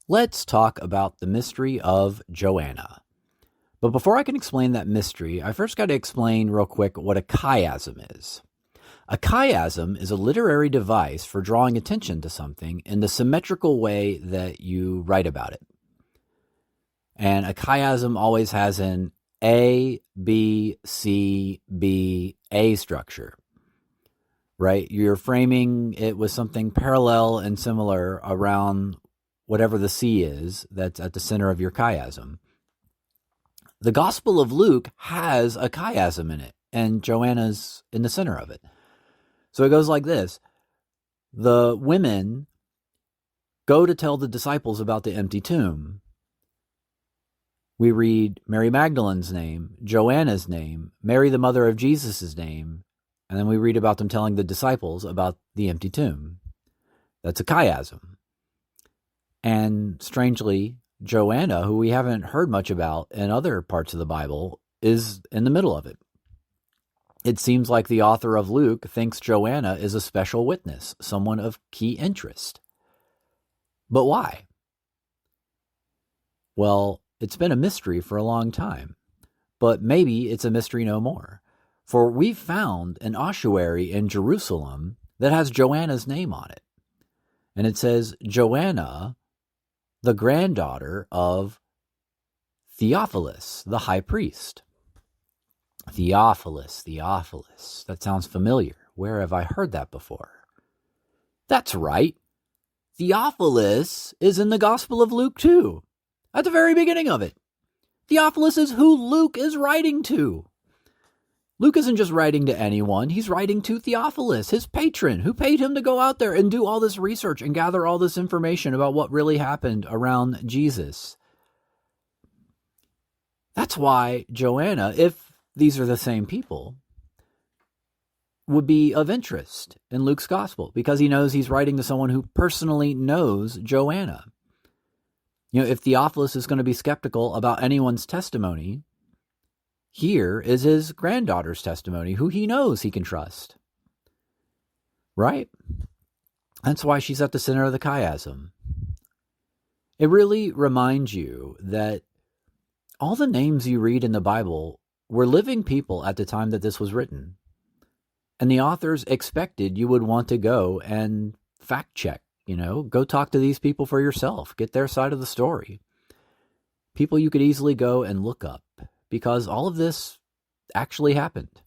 Let's talk about the mystery of Joanna. But before I can explain that mystery, I first got to explain real quick what a chiasm is. A chiasm is a literary device for drawing attention to something in the symmetrical way that you write about it. And a chiasm always has an A, B, C, B, A structure, right? You're framing it with something parallel and similar around whatever the C is that's at the center of your chiasm. The Gospel of Luke has a chiasm in it, and Joanna's in the center of it. So it goes like this. The women go to tell the disciples about the empty tomb. We read Mary Magdalene's name, Joanna's name, Mary the mother of Jesus' name, and then we read about them telling the disciples about the empty tomb. That's a chiasm. And strangely, Joanna, who we haven't heard much about in other parts of the Bible, is in the middle of it. It seems like the author of Luke thinks Joanna is a special witness, someone of key interest. But why? Well, it's been a mystery for a long time, but maybe it's a mystery no more. For we've found an ossuary in Jerusalem that has Joanna's name on it. And it says, Joanna, the granddaughter of Theophilus, the high priest. Theophilus. That sounds familiar. Where have I heard that before? That's right. Theophilus is in the Gospel of Luke too. At the very beginning of it. Theophilus is who Luke is writing to. Luke isn't just writing to anyone. He's writing to Theophilus, his patron, who paid him to go out there and do all this research and gather all this information about what really happened around Jesus. That's why Joanna, if these are the same people, would be of interest in Luke's gospel because he knows he's writing to someone who personally knows Joanna. You know, if Theophilus is going to be skeptical about anyone's testimony, here is his granddaughter's testimony, who he knows he can trust. Right? That's why she's at the center of the chiasm. It really reminds you that all the names you read in the Bible were living people at the time that this was written. And the authors expected you would want to go and fact check, go talk to these people for yourself, get their side of the story. People you could easily go and look up because all of this actually happened.